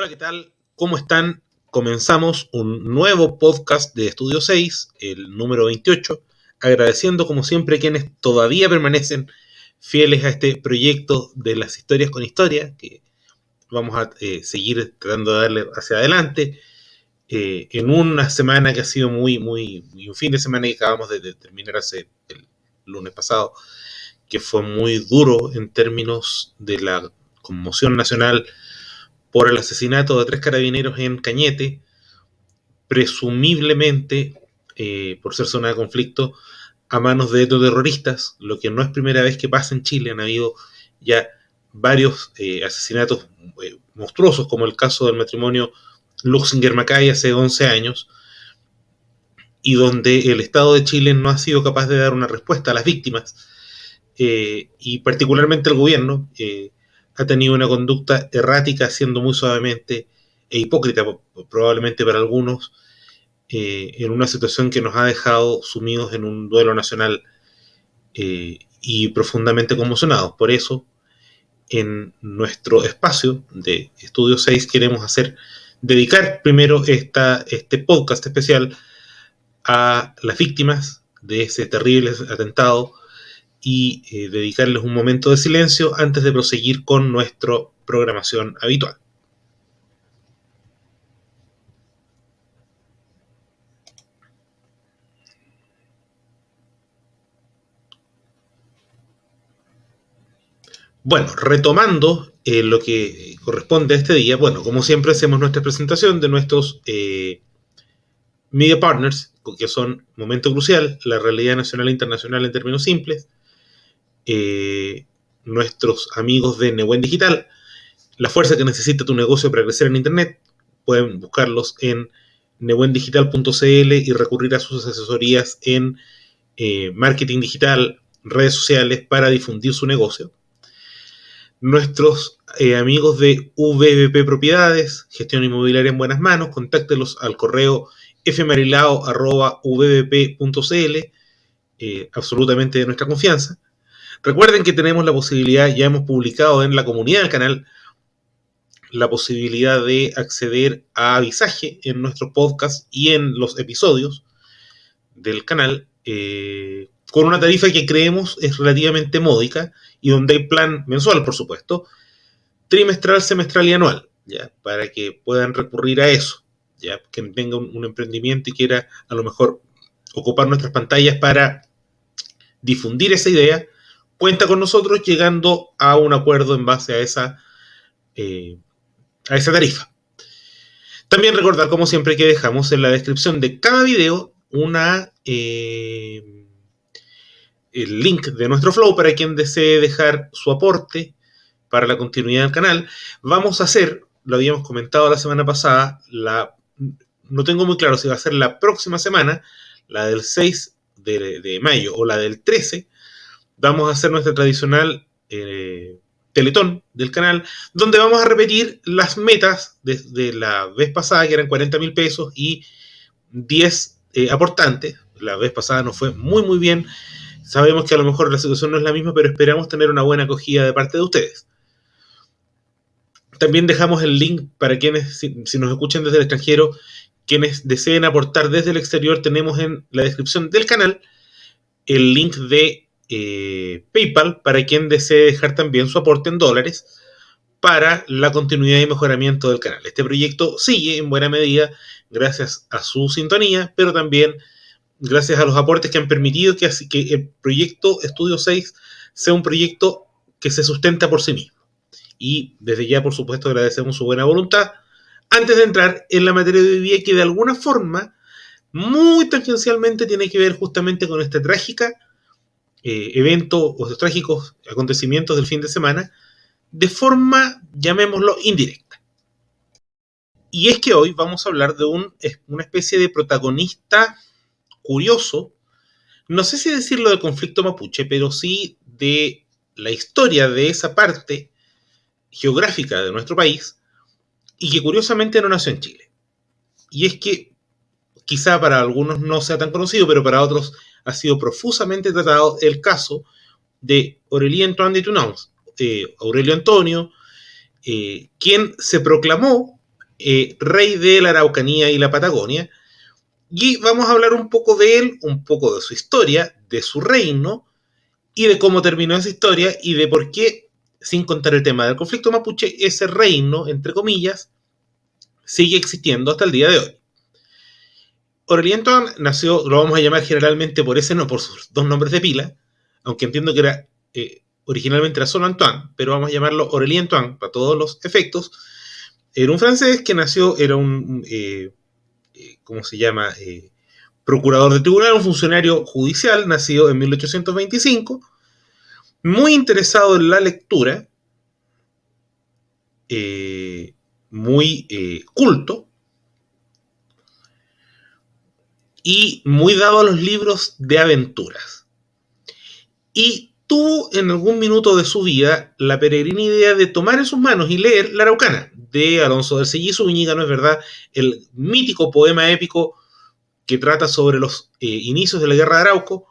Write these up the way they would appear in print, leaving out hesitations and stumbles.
Hola, ¿qué tal? ¿Cómo están? Comenzamos un nuevo podcast de Estudio 6, el número 28, agradeciendo como siempre a quienes todavía permanecen fieles a este proyecto de las historias con historia, que vamos a seguir tratando de darle hacia adelante, en una semana que ha sido muy un fin de semana que acabamos de terminar hace el lunes pasado, que fue muy duro en términos de la conmoción nacional por el asesinato de 3 carabineros en Cañete, presumiblemente, por ser zona de conflicto, a manos de terroristas, lo que no es primera vez que pasa en Chile. Han habido ya varios asesinatos monstruosos, como el caso del matrimonio Luxinger-Macay hace 11 años, y donde el Estado de Chile no ha sido capaz de dar una respuesta a las víctimas, y particularmente el gobierno ha tenido una conducta errática, siendo muy suavemente e hipócrita probablemente para algunos, en una situación que nos ha dejado sumidos en un duelo nacional y profundamente conmocionados. Por eso, en nuestro espacio de Estudio 6 queremos dedicar primero este podcast especial a las víctimas de ese terrible atentado y dedicarles un momento de silencio antes de proseguir con nuestra programación habitual. Bueno, retomando lo que corresponde a este día, bueno, como siempre hacemos nuestra presentación de nuestros media partners, que son Momento Crucial, la realidad nacional e internacional en términos simples, nuestros amigos de Newen Digital, la fuerza que necesita tu negocio para crecer en Internet. Pueden buscarlos en newendigital.cl y recurrir a sus asesorías en marketing digital, redes sociales, para difundir su negocio. Nuestros amigos de VBP Propiedades, gestión inmobiliaria en buenas manos, contáctelos al correo fmarilao@vbp.cl, absolutamente de nuestra confianza. Recuerden que tenemos la posibilidad, ya hemos publicado en la comunidad del canal, la posibilidad de acceder a avisaje en nuestros podcasts y en los episodios del canal, con una tarifa que creemos es relativamente módica y donde hay plan mensual, por supuesto, trimestral, semestral y anual, ¿ya? Para que puedan recurrir a eso, ¿ya? Quien tenga un emprendimiento y quiera a lo mejor ocupar nuestras pantallas para difundir esa idea, cuenta con nosotros llegando a un acuerdo en base a esa tarifa. También recordar, como siempre, que dejamos en la descripción de cada video el link de nuestro flow para quien desee dejar su aporte para la continuidad del canal. Vamos a hacer, lo habíamos comentado la semana pasada, no tengo muy claro si va a ser la próxima semana, la del 6 de mayo o la del 13, vamos a hacer nuestra tradicional teletón del canal, donde vamos a repetir las metas de la vez pasada, que eran 40.000 pesos y 10 aportantes. La vez pasada nos fue muy bien. Sabemos que a lo mejor la situación no es la misma, pero esperamos tener una buena acogida de parte de ustedes. También dejamos el link para quienes, si nos escuchan desde el extranjero, quienes deseen aportar desde el exterior, tenemos en la descripción del canal el link de PayPal para quien desee dejar también su aporte en dólares para la continuidad y mejoramiento del canal. Este proyecto sigue en buena medida gracias a su sintonía, pero también gracias a los aportes que han permitido que el proyecto Estudio 6 sea un proyecto que se sustenta por sí mismo. Y desde ya, por supuesto, agradecemos su buena voluntad. Antes de entrar en la materia de hoy día, que de alguna forma, muy tangencialmente, tiene que ver justamente con esta trágica evento o estos trágicos acontecimientos del fin de semana, de forma, llamémoslo, indirecta. Y es que hoy vamos a hablar de una especie de protagonista curioso, no sé si decirlo del conflicto mapuche, pero sí de la historia de esa parte geográfica de nuestro país, y que curiosamente no nació en Chile. Y es que quizá para algunos no sea tan conocido, pero para otros ha sido profusamente tratado el caso de Aurélien Antoine de Tunans, Aurelio Antonio, quien se proclamó rey de la Araucanía y la Patagonia. Y vamos a hablar un poco de él, un poco de su historia, de su reino, y de cómo terminó esa historia, y de por qué, sin contar el tema del conflicto mapuche, ese reino, entre comillas, sigue existiendo hasta el día de hoy. Aurélien Toine nació, lo vamos a llamar generalmente por ese, no por sus dos nombres de pila, aunque entiendo que era originalmente era solo Antoine, pero vamos a llamarlo Aurélien Toine para todos los efectos. Era un francés que nació, era un, ¿cómo se llama? Procurador de tribunal, un funcionario judicial, nacido en 1825, muy interesado en la lectura, muy culto, y muy dado a los libros de aventuras. Y tuvo en algún minuto de su vida la peregrina idea de tomar en sus manos y leer La Araucana, de Alonso del Sello Zúñiga, ¿no es verdad? El mítico poema épico que trata sobre los inicios de la Guerra de Arauco.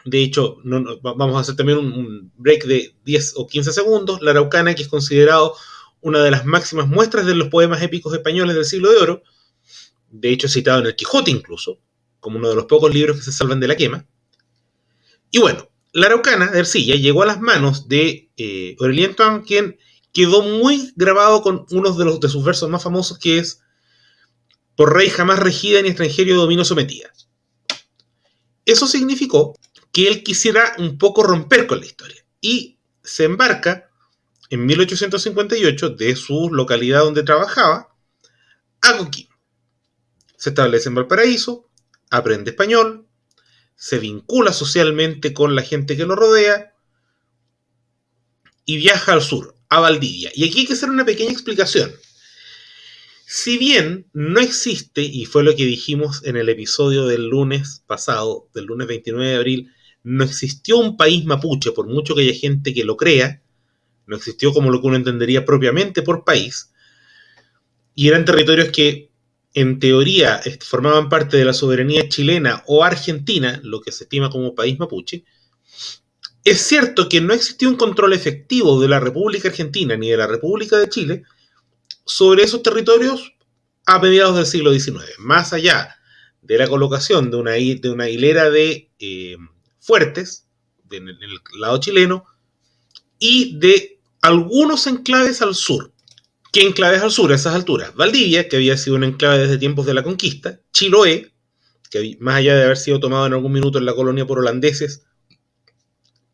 De hecho, vamos a hacer también un break de 10 o 15 segundos. La Araucana, que es considerado una de las máximas muestras de los poemas épicos españoles del siglo de oro, de hecho citado en el Quijote incluso, como uno de los pocos libros que se salvan de la quema. Y bueno, La Araucana de Ercilla llegó a las manos de Aurélien Toine, quien quedó muy grabado con uno de sus versos más famosos, que es: por rey jamás regida ni extranjero dominio sometida. Eso significó que él quisiera un poco romper con la historia y se embarca en 1858 de su localidad donde trabajaba a Coquimbo. Se establece en Valparaíso, aprende español, se vincula socialmente con la gente que lo rodea y viaja al sur, a Valdivia. Y aquí hay que hacer una pequeña explicación. Si bien no existe, y fue lo que dijimos en el episodio del lunes pasado, del lunes 29 de abril, no existió un país mapuche, por mucho que haya gente que lo crea, no existió como lo que uno entendería propiamente por país, y eran territorios que en teoría formaban parte de la soberanía chilena o argentina, lo que se estima como país mapuche. Es cierto que no existió un control efectivo de la República Argentina ni de la República de Chile sobre esos territorios a mediados del siglo XIX, más allá de la colocación de una hilera de fuertes en el lado chileno y de algunos enclaves al sur. ¿Qué enclaves al sur a esas alturas? Valdivia, que había sido un enclave desde tiempos de la conquista; Chiloé, que más allá de haber sido tomado en algún minuto en la colonia por holandeses,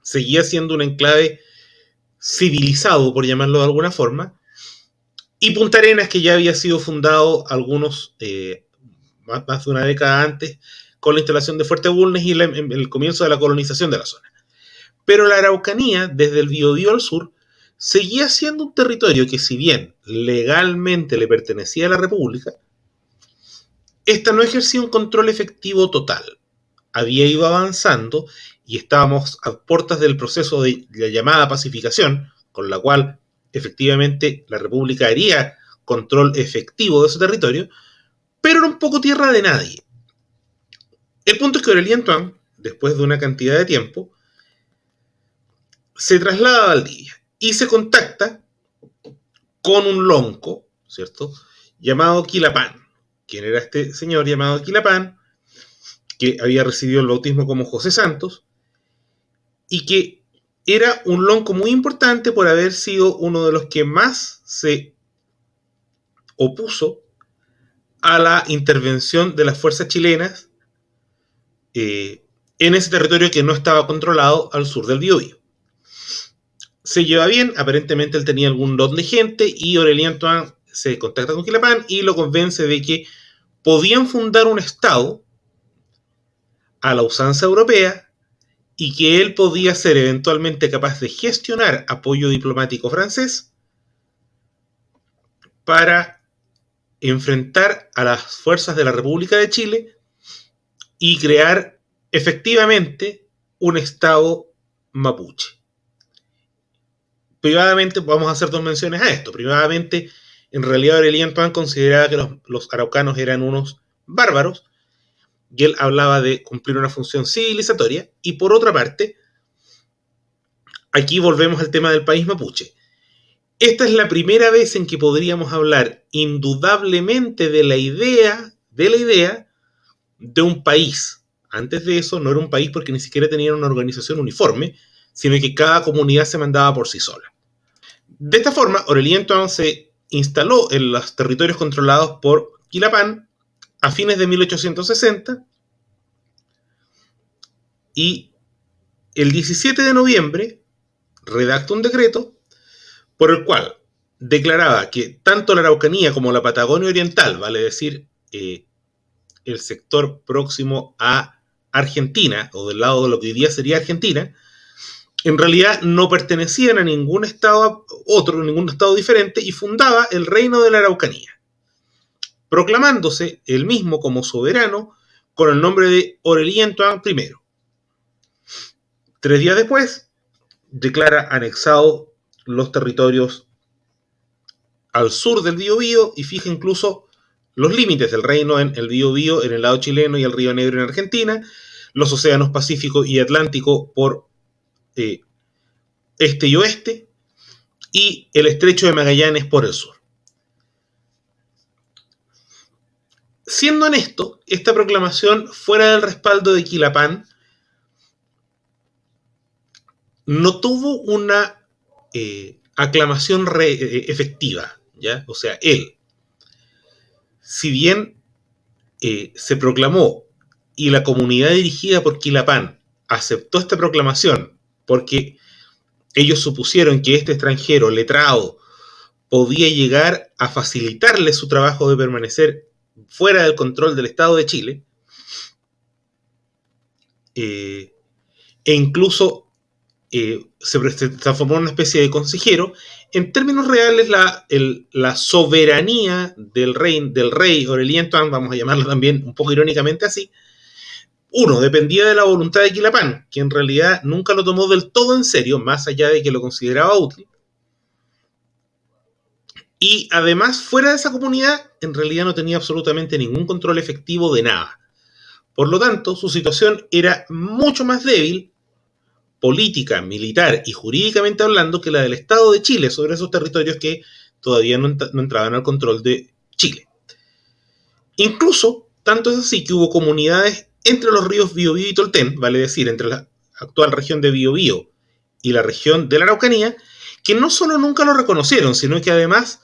seguía siendo un enclave civilizado, por llamarlo de alguna forma; y Punta Arenas, que ya había sido fundado más de una década antes, con la instalación de Fuerte Bulnes y el comienzo de la colonización de la zona. Pero la Araucanía, desde el Biobío al sur, seguía siendo un territorio que, si bien legalmente le pertenecía a la República, esta no ejercía un control efectivo total. Había ido avanzando y estábamos a puertas del proceso de la llamada pacificación, con la cual efectivamente la República haría control efectivo de ese territorio, pero era un poco tierra de nadie. El punto es que Aurélien Toine, después de una cantidad de tiempo, se traslada a Valdivia y se contacta con un lonco, ¿cierto?, llamado Quilapán. ¿Quién era este señor llamado Quilapán? Que había recibido el bautismo como José Santos y que era un lonco muy importante por haber sido uno de los que más se opuso a la intervención de las fuerzas chilenas en ese territorio que no estaba controlado al sur del Biobío. Se lleva bien, aparentemente él tenía algún lot de gente y Aurélien Toine se contacta con Quilapán y lo convence de que podían fundar un estado a la usanza europea y que él podía ser eventualmente capaz de gestionar apoyo diplomático francés para enfrentar a las fuerzas de la República de Chile y crear efectivamente un estado mapuche. Privadamente, vamos a hacer dos menciones a esto. Privadamente, en realidad Aurélien Toine consideraba que los araucanos eran unos bárbaros y él hablaba de cumplir una función civilizatoria. Y por otra parte, aquí volvemos al tema del país mapuche. Esta es la primera vez en que podríamos hablar indudablemente de la idea de un país. Antes de eso no era un país porque ni siquiera tenían una organización uniforme, sino que cada comunidad se mandaba por sí sola. De esta forma, Aurélien Toine se instaló en los territorios controlados por Quilapán a fines de 1860 y el 17 de noviembre redacta un decreto por el cual declaraba que tanto la Araucanía como la Patagonia Oriental, vale decir, el sector próximo a Argentina, o del lado de lo que hoy día sería Argentina, en realidad no pertenecían a ningún estado otro, ningún estado diferente, y fundaba el Reino de la Araucanía, proclamándose él mismo como soberano con el nombre de Aurélien Toine I. 3 días después, declara anexados los territorios al sur del Biobío y fija incluso los límites del reino en el Biobío en el lado chileno y el Río Negro en Argentina, los océanos Pacífico y Atlántico por este y oeste, y el estrecho de Magallanes por el sur. Siendo honesto, esta proclamación, fuera del respaldo de Quilapán, no tuvo una aclamación efectiva, ¿ya? O sea, él, si bien se proclamó y la comunidad dirigida por Quilapán aceptó esta proclamación porque ellos supusieron que este extranjero letrado podía llegar a facilitarle su trabajo de permanecer fuera del control del Estado de Chile, e incluso se transformó en una especie de consejero. En términos reales, la soberanía del rey Aurélien Toine, vamos a llamarlo también un poco irónicamente así, dependía de la voluntad de Quilapán, que en realidad nunca lo tomó del todo en serio, más allá de que lo consideraba útil. Y además, fuera de esa comunidad, en realidad no tenía absolutamente ningún control efectivo de nada. Por lo tanto, su situación era mucho más débil, política, militar y jurídicamente hablando, que la del Estado de Chile sobre esos territorios que todavía no entraban al control de Chile. Incluso, tanto es así que hubo comunidades entre los ríos Biobío y Tolten, vale decir, entre la actual región de Biobío y la región de la Araucanía, que no solo nunca lo reconocieron, sino que además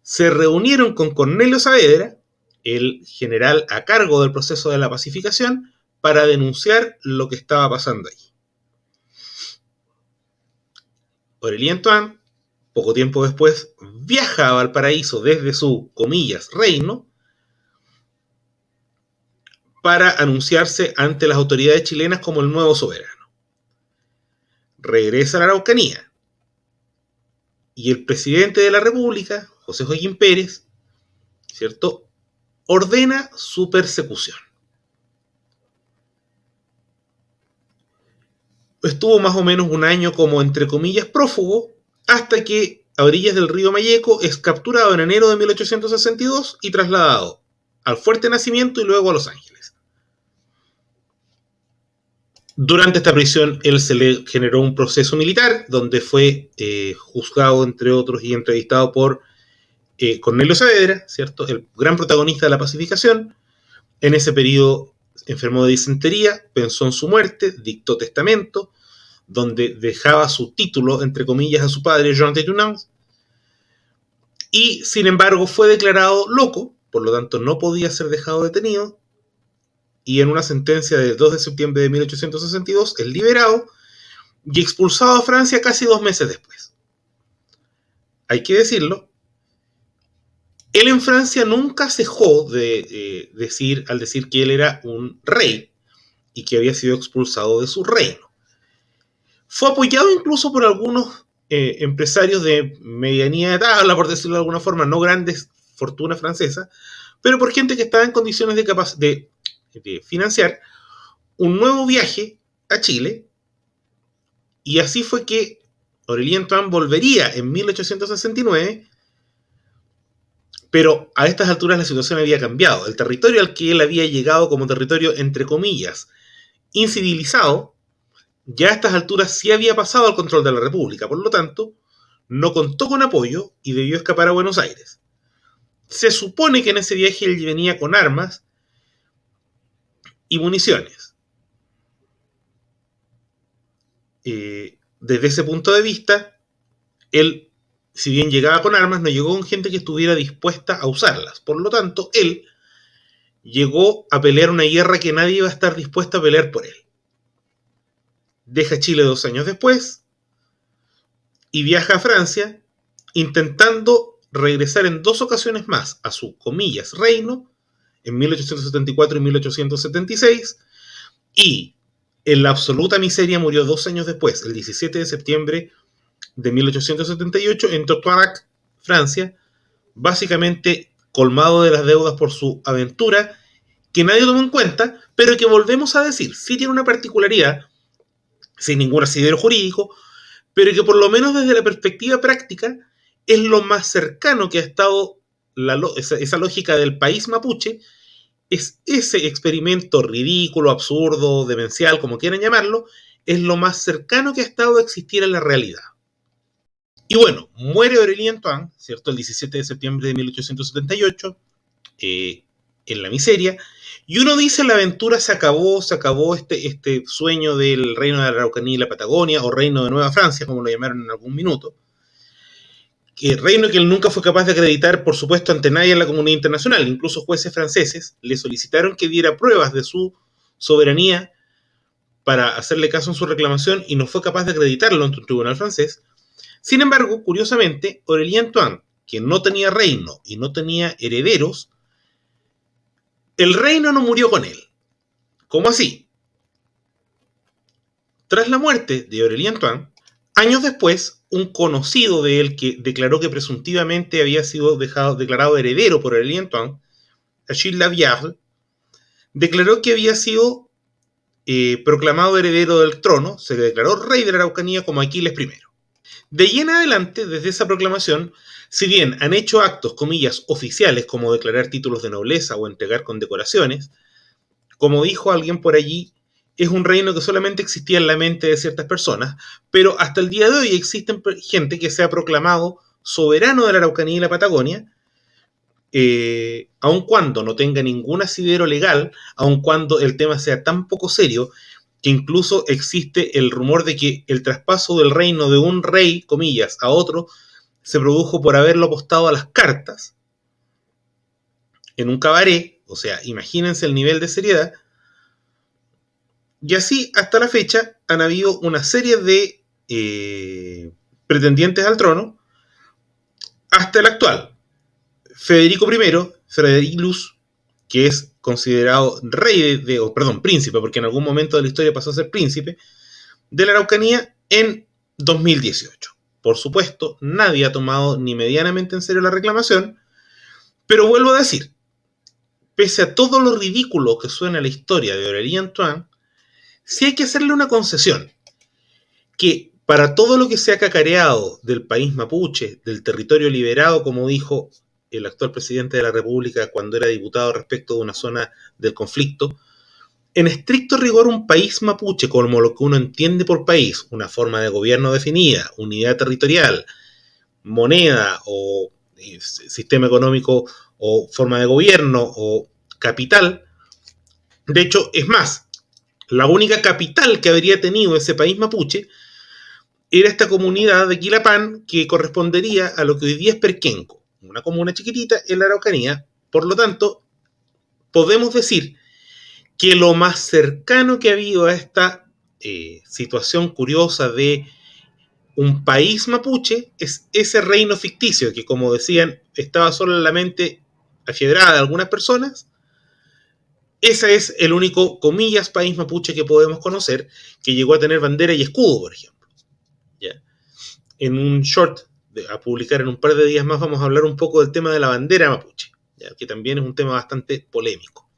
se reunieron con Cornelio Saavedra, el general a cargo del proceso de la pacificación, para denunciar lo que estaba pasando ahí. Aurélien Toine, poco tiempo después, viaja a Valparaíso desde su, comillas, reino, para anunciarse ante las autoridades chilenas como el nuevo soberano. Regresa a la Araucanía y el presidente de la República, José Joaquín Pérez, ¿cierto?, ordena su persecución. Estuvo más o menos un año como, entre comillas, prófugo, hasta que a orillas del río Mayeco es capturado en enero de 1862 y trasladado al Fuerte Nacimiento y luego a Los Ángeles. Durante esta prisión, él se le generó un proceso militar donde fue juzgado, entre otros, y entrevistado por Cornelio Saavedra, ¿cierto?, el gran protagonista de la pacificación. En ese periodo enfermó de disentería, pensó en su muerte, dictó testamento, donde dejaba su título, entre comillas, a su padre, Jean de Dunant, y sin embargo fue declarado loco, por lo tanto no podía ser dejado detenido, y en una sentencia del 2 de septiembre de 1862 es liberado y expulsado a Francia casi 2 meses después. Hay que decirlo, él en Francia nunca cejó de decir que él era un rey y que había sido expulsado de su reino. Fue apoyado incluso por algunos empresarios de medianía de tabla, por decirlo de alguna forma, no grandes fortunas francesas, pero por gente que estaba en condiciones de financiar un nuevo viaje a Chile, y así fue que Aurélien Toine volvería en 1869, pero a estas alturas la situación había cambiado. El territorio al que él había llegado como territorio, entre comillas, incivilizado, ya a estas alturas sí había pasado al control de la República. Por lo tanto, no contó con apoyo y debió escapar a Buenos Aires. Se supone que en ese viaje él venía con armas y municiones. Desde ese punto de vista, él, si bien llegaba con armas, no llegó con gente que estuviera dispuesta a usarlas. Por lo tanto, él llegó a pelear una guerra que nadie iba a estar dispuesto a pelear por él. Deja Chile 2 años después y viaja a Francia intentando regresar en 2 ocasiones más a su, comillas, reino, en 1874 y 1876, y en la absoluta miseria murió 2 años después, el 17 de septiembre de 1878, en Totoirac, Francia, básicamente colmado de las deudas por su aventura, que nadie tomó en cuenta, pero que volvemos a decir, sí tiene una particularidad, sin ningún asidero jurídico, pero que por lo menos desde la perspectiva práctica es lo más cercano que ha estado esa lógica del país mapuche, es ese experimento ridículo, absurdo, demencial, como quieran llamarlo, es lo más cercano que ha estado a existir en la realidad. Y bueno, muere Aurélien Toine, ¿cierto? El 17 de septiembre de 1878, en la miseria, y uno dice la aventura se acabó este sueño del reino de la Araucanía y la Patagonia, o reino de Nueva Francia, como lo llamaron en algún minuto, que reino que él nunca fue capaz de acreditar, por supuesto, ante nadie en la comunidad internacional. Incluso jueces franceses le solicitaron que diera pruebas de su soberanía para hacerle caso en su reclamación y no fue capaz de acreditarlo ante un tribunal francés. Sin embargo, curiosamente, Aurélien Toine, que no tenía reino y no tenía herederos, el reino no murió con él. ¿Cómo así? Tras la muerte de Aurélien Toine, años después, un conocido de él que declaró que presuntivamente había sido declarado heredero por Aurélien Toine, Achille Laviare, declaró que había sido proclamado heredero del trono, se declaró rey de la Araucanía como Aquiles I. De ahí en adelante, desde esa proclamación, si bien han hecho actos, comillas, oficiales, como declarar títulos de nobleza o entregar condecoraciones, como dijo alguien por allí, es un reino que solamente existía en la mente de ciertas personas, pero hasta el día de hoy existen gente que se ha proclamado soberano de la Araucanía y la Patagonia, aun cuando no tenga ningún asidero legal, aun cuando el tema sea tan poco serio, que incluso existe el rumor de que el traspaso del reino de un rey, comillas, a otro, se produjo por haberlo apostado a las cartas en un cabaret. O sea, imagínense el nivel de seriedad. Y así, hasta la fecha, han habido una serie de pretendientes al trono, hasta el actual. Federico I, Fredericus, que es considerado príncipe, porque en algún momento de la historia pasó a ser príncipe, de la Araucanía en 2018. Por supuesto, nadie ha tomado ni medianamente en serio la reclamación, pero vuelvo a decir, pese a todo lo ridículo que suena la historia de Aurélien Toine, sí hay que hacerle una concesión, que para todo lo que se ha cacareado del país mapuche, del territorio liberado, como dijo el actual presidente de la República cuando era diputado respecto de una zona del conflicto, en estricto rigor un país mapuche, como lo que uno entiende por país, una forma de gobierno definida, unidad territorial, moneda o sistema económico o forma de gobierno o capital. De hecho, es más, la única capital que habría tenido ese país mapuche era esta comunidad de Quilapán, que correspondería a lo que hoy día es Perquenco, una comuna chiquitita en la Araucanía. Por lo tanto, podemos decir que lo más cercano que ha habido a esta situación curiosa de un país mapuche es ese reino ficticio que, como decían, estaba solo en la mente afiebrada de algunas personas. Ese es el único, comillas, país mapuche que podemos conocer que llegó a tener bandera y escudo, por ejemplo. ¿Ya? En un short a publicar en un par de días más vamos a hablar un poco del tema de la bandera mapuche, ¿ya? Que también es un tema bastante polémico.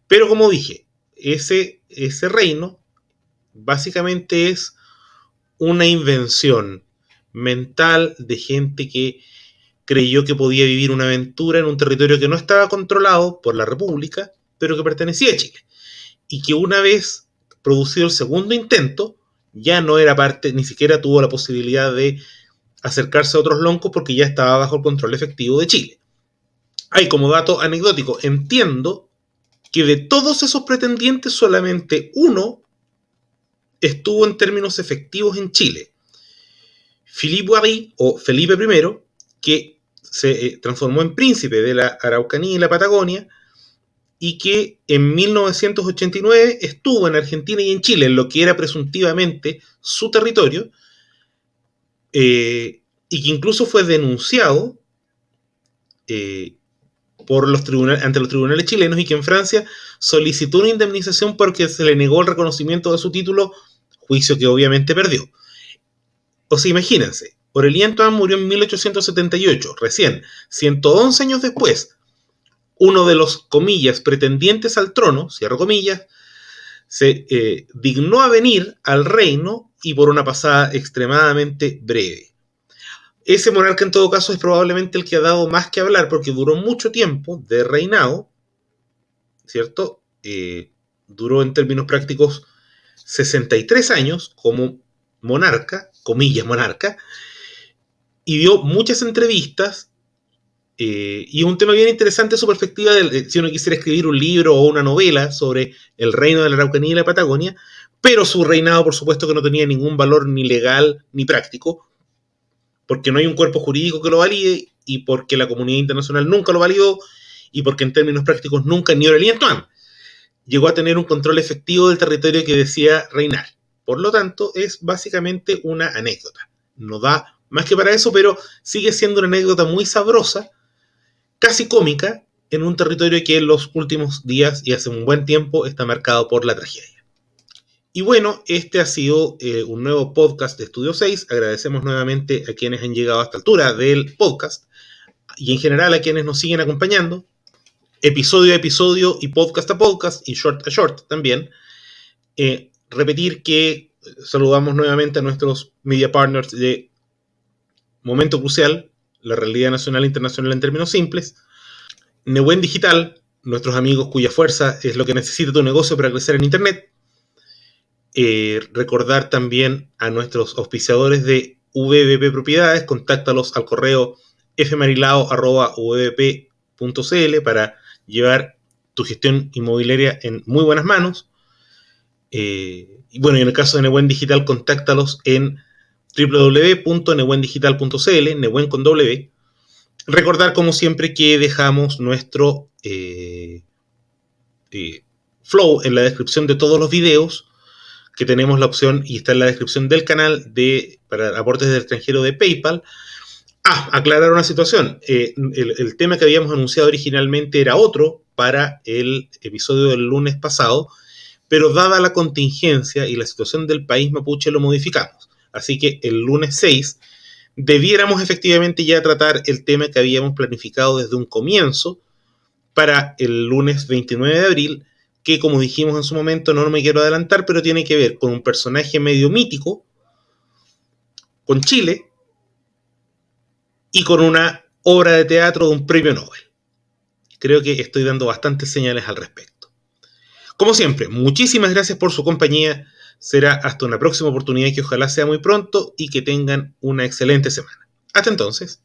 Pero como dije, ese reino básicamente es una invención mental de gente que creyó que podía vivir una aventura en un territorio que no estaba controlado por la República, pero que pertenecía a Chile. Y que una vez producido el segundo intento, ya no era parte, ni siquiera tuvo la posibilidad de acercarse a otros loncos porque ya estaba bajo el control efectivo de Chile. Hay como dato anecdótico, entiendo que de todos esos pretendientes solamente uno estuvo en términos efectivos en Chile. Philippe Boiry, o Felipe I, que se transformó en príncipe de la Araucanía y la Patagonia, y que en 1989 estuvo en Argentina y en Chile, en lo que era presuntivamente su territorio, y que incluso fue denunciado ante los tribunales chilenos, y que en Francia solicitó una indemnización porque se le negó el reconocimiento de su título, juicio que obviamente perdió. O sea, imagínense, Aurélien Toine murió en 1878, recién, 111 años después. Uno de los, comillas, pretendientes al trono, cierro comillas, se dignó a venir al reino y por una pasada extremadamente breve. Ese monarca en todo caso es probablemente el que ha dado más que hablar porque duró mucho tiempo de reinado, ¿cierto? Duró en términos prácticos 63 años como monarca, comillas monarca, y dio muchas entrevistas. Y es un tema bien interesante su perspectiva si uno quisiera escribir un libro o una novela sobre el reino de la Araucanía y la Patagonia, pero su reinado por supuesto que no tenía ningún valor ni legal ni práctico, porque no hay un cuerpo jurídico que lo valide y porque la comunidad internacional nunca lo validó y porque en términos prácticos nunca ni Aurélien Toine llegó a tener un control efectivo del territorio que decía reinar. Por lo tanto, es básicamente una anécdota. No da más que para eso, pero sigue siendo una anécdota muy sabrosa, casi cómica, en un territorio que en los últimos días y hace un buen tiempo está marcado por la tragedia. Y bueno, este ha sido un nuevo podcast de Estudio 6. Agradecemos nuevamente a quienes han llegado a esta altura del podcast y en general a quienes nos siguen acompañando, episodio a episodio y podcast a podcast y short a short también. Repetir que saludamos nuevamente a nuestros media partners de Momento Crucial, la realidad nacional e internacional en términos simples, Newen Digital, nuestros amigos cuya fuerza es lo que necesita tu negocio para crecer en Internet. Recordar también a nuestros auspiciadores de VBP Propiedades, contáctalos al correo fmarilao@vbp.cl para llevar tu gestión inmobiliaria en muy buenas manos. Y bueno, y en el caso de Newen Digital, contáctalos en www.newendigital.cl, Newen con W. Recordar, como siempre, que dejamos nuestro flow en la descripción de todos los videos, que tenemos la opción, y está en la descripción del canal, para aportes del extranjero de PayPal. Aclarar una situación. El tema que habíamos anunciado originalmente era otro para el episodio del lunes pasado, pero dada la contingencia y la situación del país mapuche lo modificamos. Así que el lunes 6 debiéramos efectivamente ya tratar el tema que habíamos planificado desde un comienzo para el lunes 29 de abril, que como dijimos en su momento, no me quiero adelantar, pero tiene que ver con un personaje medio mítico, con Chile, y con una obra de teatro de un premio Nobel. Creo que estoy dando bastantes señales al respecto. Como siempre, muchísimas gracias por su compañía. Será hasta una próxima oportunidad que ojalá sea muy pronto y que tengan una excelente semana. Hasta entonces.